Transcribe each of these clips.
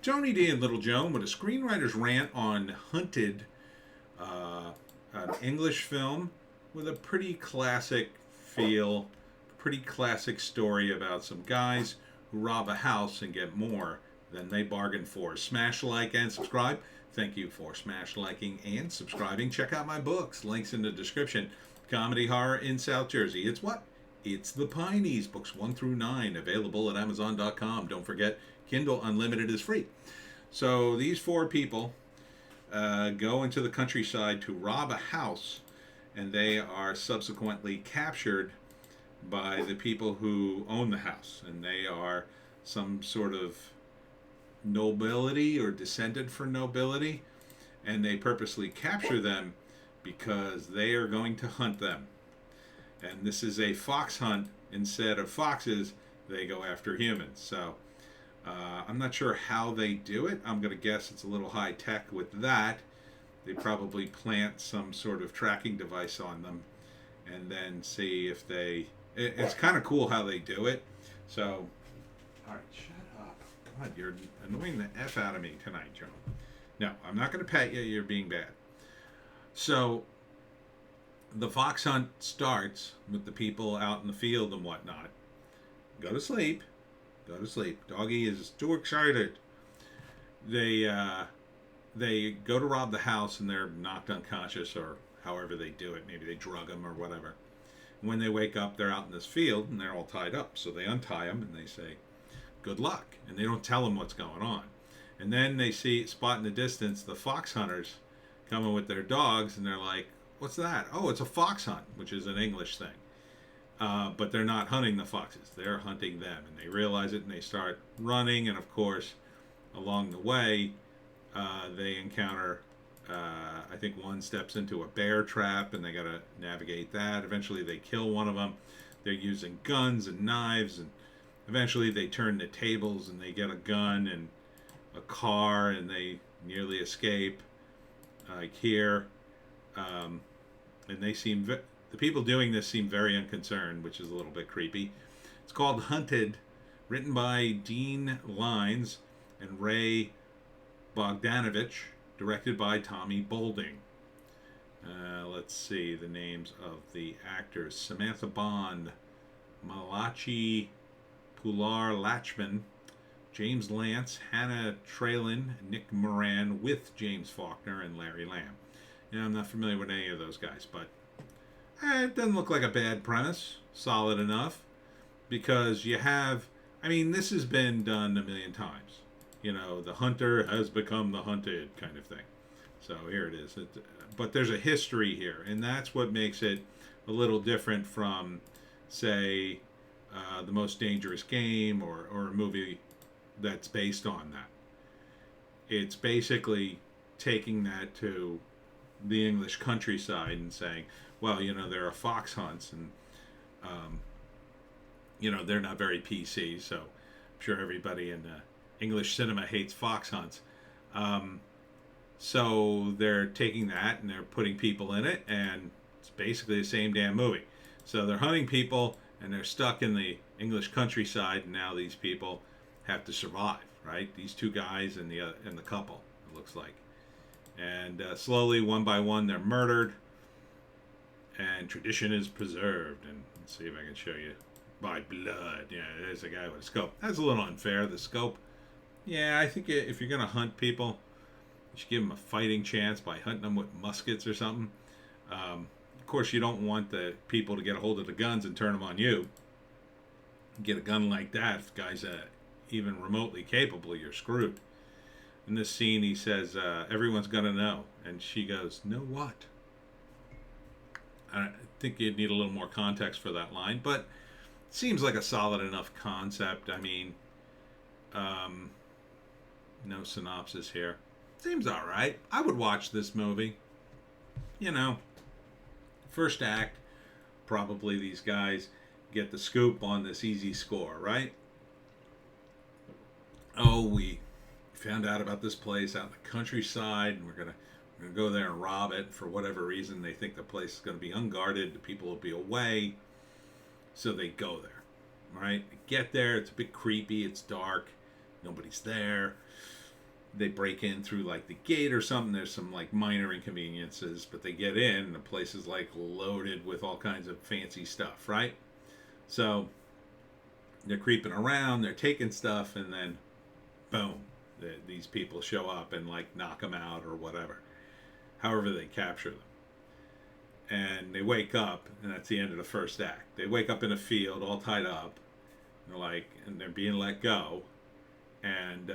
Tony D and Little Joan with a screenwriter's rant on Hunted, an English film with a pretty classic feel, pretty classic story about some guys who rob a house and get more than they bargained for. Smash like and subscribe. Thank you for smash liking and subscribing. Check out my books. Links in the description. Comedy horror in South Jersey. It's what? It's the Pineys, books 1 through 9, available at Amazon.com. Don't forget, Kindle Unlimited is free. So these four people go into the countryside to rob a house, and they are subsequently captured by the people who own the house. And they are some sort of nobility or descended from nobility, and they purposely capture them because they are going to hunt them. And this is a fox hunt. Instead of foxes, they go after humans. So I'm not sure how they do it. I'm going to guess it's a little high tech with that. They probably plant some sort of tracking device on them and then see if they... It's kind of cool how they do it. So, all right, shut up. God, you're annoying the F out of me tonight, Joan. No, I'm not going to pet you. You're being bad. So the fox hunt starts with the people out in the field and whatnot. Go to sleep. Go to sleep. Doggy is too excited. They go to rob the house and they're knocked unconscious, or however they do it. Maybe they drug them or whatever. And when they wake up, they're out in this field and they're all tied up. So they untie them and they say, good luck. And they don't tell them what's going on. And then they spot in the distance the fox hunters coming with their dogs, and they're like, what's that? Oh, it's a fox hunt, which is an English thing. But they're not hunting the foxes. They're hunting them. And they realize it and they start running. And of course, along the way, they encounter, I think one steps into a bear trap and they got to navigate that. Eventually they kill one of them. They're using guns and knives, and eventually they turn the tables and they get a gun and a car and they nearly escape. Like here, and they seem the people doing this seem very unconcerned, which is a little bit creepy. It's called Hunted, written by Dean Lines and Ray Bogdanovich, directed by Tommy Bolding. Let's see the names of the actors: Samantha Bond, Malachi Pular Lachman, James Lance, Hannah Traylon, Nick Moran, with James Faulkner and Larry Lamb. You know, I'm not familiar with any of those guys, but it doesn't look like a bad premise. Solid enough, because you have, I mean, this has been done a million times. You know, the hunter has become the hunted kind of thing. So here it is. But there's a history here, and that's what makes it a little different from, say, The Most Dangerous Game or a movie that's based on that. It's basically taking that to the English countryside and saying, well, you know, there are fox hunts, and you know, they're not very PC, so I'm sure everybody in English cinema hates fox hunts. So they're taking that and they're putting people in it, and it's basically the same damn movie. So they're hunting people and they're stuck in the English countryside, and now these people have to survive, right? These two guys and the couple, it looks like. And slowly, one by one, they're murdered, and tradition is preserved. And let's see if I can show you. By blood. Yeah, there's a guy with a scope. That's a little unfair, the scope. Yeah, I think if you're going to hunt people, you should give them a fighting chance by hunting them with muskets or something. Of course, you don't want the people to get a hold of the guns and turn them on you. Get a gun like that, if the guy's even remotely capable, you're screwed. In this scene, he says, everyone's going to know. And she goes, know what? I think you'd need a little more context for that line, but it seems like a solid enough concept. I mean, no synopsis here. Seems all right. I would watch this movie. You know, first act, probably these guys get the scoop on this easy score, right? Oh, we found out about this place out in the countryside, and we're gonna go there and rob it. For whatever reason, they think the place is gonna be unguarded. The people will be away, so they go there. Right? They get there. It's a bit creepy. It's dark. Nobody's there. they break in through like the gate or something. There's some like minor inconveniences, but they get in, and the place is like loaded with all kinds of fancy stuff, right? So they're creeping around, they're taking stuff, and then boom, these people show up and like knock them out or whatever. However, they capture them. And they wake up, and that's the end of the first act. They wake up in a field, all tied up, and they're being let go, and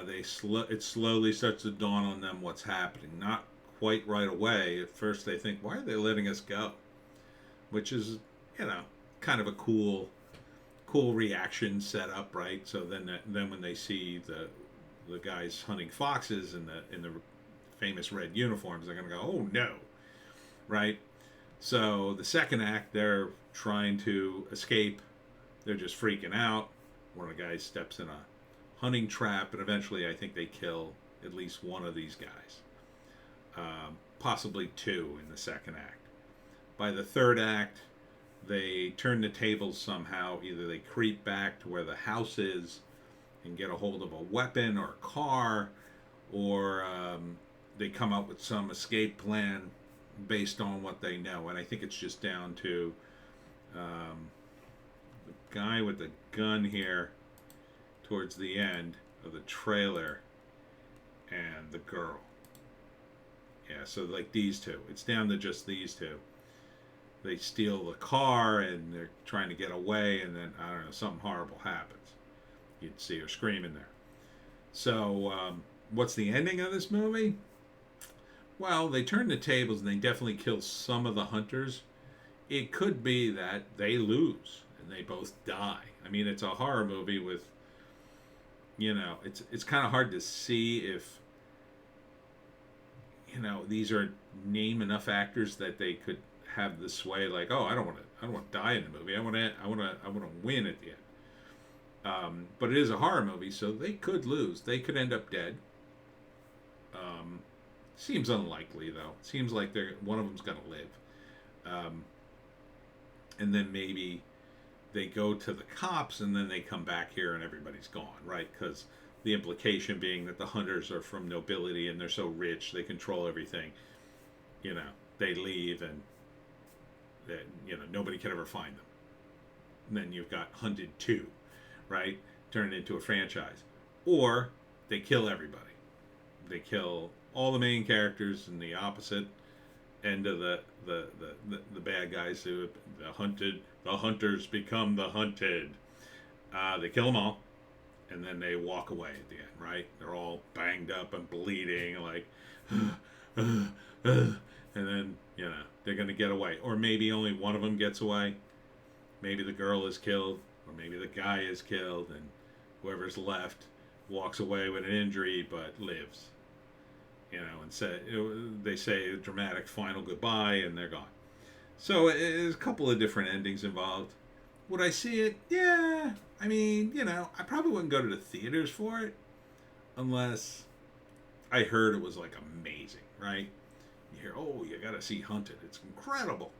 it slowly starts to dawn on them what's happening. Not quite right away. At first, they think, "Why are they letting us go?" Which is, kind of a cool reaction set up, right? So then when they see the guys hunting foxes in the famous red uniforms, they're gonna go, "Oh no!" Right? So the second act, they're trying to escape. They're just freaking out. One of the guys steps in a hunting trap, and eventually I think they kill at least one of these guys. Possibly two in the second act. By the third act, they turn the tables somehow. Either they creep back to where the house is and get a hold of a weapon or a car, or they come up with some escape plan based on what they know. And I think it's just down to the guy with the gun here towards the end of the trailer and the girl. Yeah, so like these two. It's down to just these two. They steal the car and they're trying to get away, and then, I don't know, something horrible happens. You'd see her screaming there. So, what's the ending of this movie? Well, they turn the tables and they definitely kill some of the hunters. It could be that they lose and they both die. I mean, it's a horror movie with, it's kind of hard to see if, these are name enough actors that they could have the sway, like, oh, I don't want to die in the movie. I want to win at the end. But it is a horror movie, so they could lose. They could end up dead. Seems unlikely, though. Seems like one of them's going to live. And then maybe they go to the cops, and then they come back here and everybody's gone, right? Because the implication being that the hunters are from nobility and they're so rich, they control everything. They leave, and nobody can ever find them. And then you've got Hunted 2, right? Turned into a franchise. Or they kill everybody. They kill all the main characters in the opposite end of the bad guys who the hunters become the hunted. They kill them all, and then they walk away at the end, right? They're all banged up and bleeding, like, and then, they're going to get away. Or maybe only one of them gets away. Maybe the girl is killed, or maybe the guy is killed, and whoever's left walks away with an injury but lives. And they say a dramatic final goodbye, and they're gone. So there's a couple of different endings involved. Would I see it? Yeah. I mean, I probably wouldn't go to the theaters for it unless I heard it was like amazing, right? You hear, oh, you got to see Hunted. It's incredible.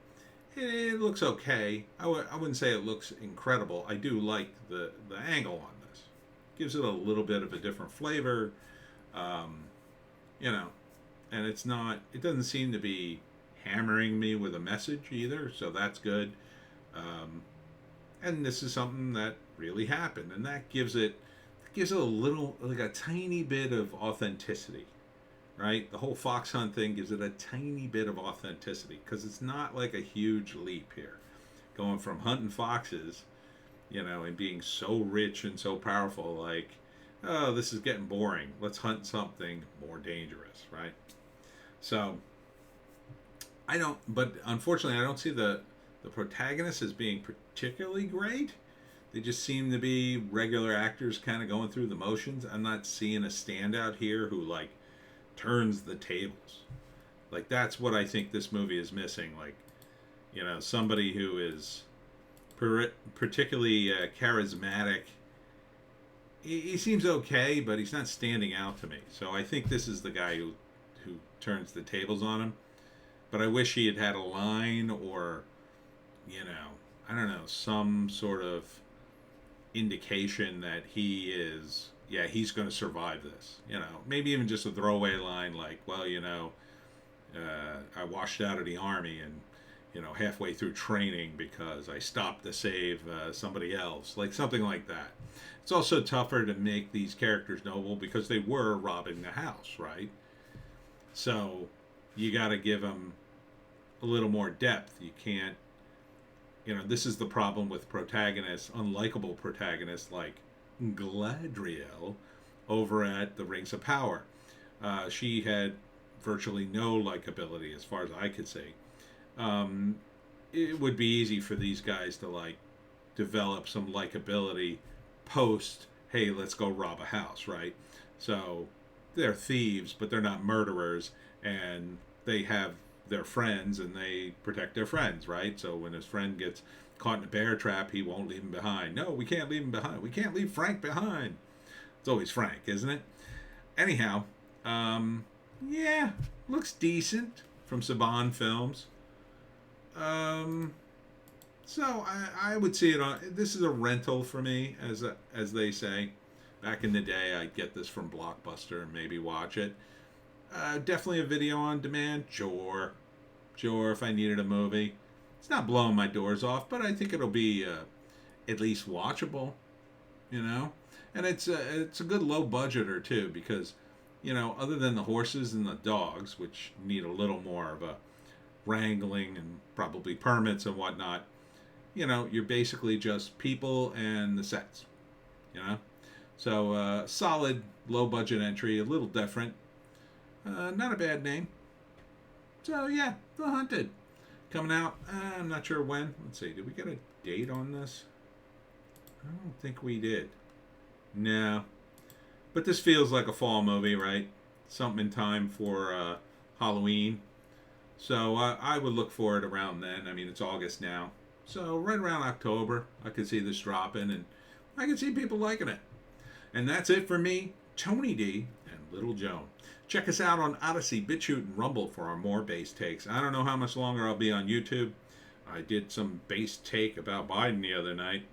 It looks okay. I wouldn't say it looks incredible. I do like the angle on this. Gives it a little bit of a different flavor. And it doesn't seem to be hammering me with a message either, so that's good. And this is something that really happened, and that gives it a little, like a tiny bit of authenticity, right? The whole fox hunt thing gives it a tiny bit of authenticity, because it's not like a huge leap here. Going from hunting foxes, and being so rich and so powerful, like, oh, this is getting boring. Let's hunt something more dangerous, right? So, but unfortunately, I don't see the protagonists as being particularly great. They just seem to be regular actors kind of going through the motions. I'm not seeing a standout here who, like, turns the tables. Like, that's what I think this movie is missing. Like, somebody who is particularly charismatic. He seems okay, but he's not standing out to me. So I think this is the guy who turns the tables on him. But I wish he had a line, or, I don't know, some sort of indication that he is yeah, he's going to survive this. Maybe even just a throwaway line like, well, I washed out of the army and, halfway through training because I stopped to save somebody else, like something like that. It's also tougher to make these characters noble because they were robbing the house, right? So you got to give them a little more depth. You can't, this is the problem with protagonists, unlikable protagonists like Gladriel over at the Rings of Power. She had virtually no likability as far as I could see. It would be easy for these guys to like develop some likability post, hey, let's go rob a house, right? So they're thieves, but they're not murderers, and they have their friends and they protect their friends, right? So when his friend gets caught in a bear trap, he won't leave him behind. No, we can't leave him behind. We can't leave Frank behind. It's always Frank, isn't it? Anyhow, yeah, looks decent from Saban Films. So I would see it on. This is a rental for me, as they say. Back in the day, I'd get this from Blockbuster and maybe watch it. Definitely a video on demand. Sure, if I needed a movie. It's not blowing my doors off, but I think it'll be at least watchable. And it's a good low budgeter too, because other than the horses and the dogs, which need a little more of a wrangling and probably permits and whatnot, you're basically just people and the sets. So solid low budget entry, a little different. Not a bad name. So yeah, The Hunted coming out. I'm not sure when. Let's see. Did we get a date on this? I don't think we did. No. But this feels like a fall movie, right? Something in time for Halloween. So I would look for it around then. I mean, it's August now. So right around October, I could see this dropping, and I could see people liking it. And that's it for me, Tony D, and Little Joan. Check us out on Odysee, Bitchute, and Rumble for our more base takes. I don't know how much longer I'll be on YouTube. I did some base take about Biden the other night.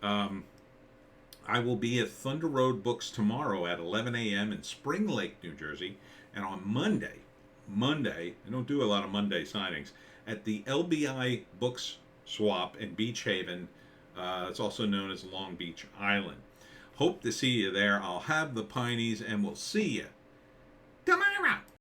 I will be at Thunder Road Books tomorrow at 11 a.m. in Spring Lake, New Jersey. And on Monday, I don't do a lot of Monday signings, at the LBI Books Swap in Beach Haven. It's also known as Long Beach Island. Hope to see you there. I'll have the Pineys, and we'll see you tomorrow.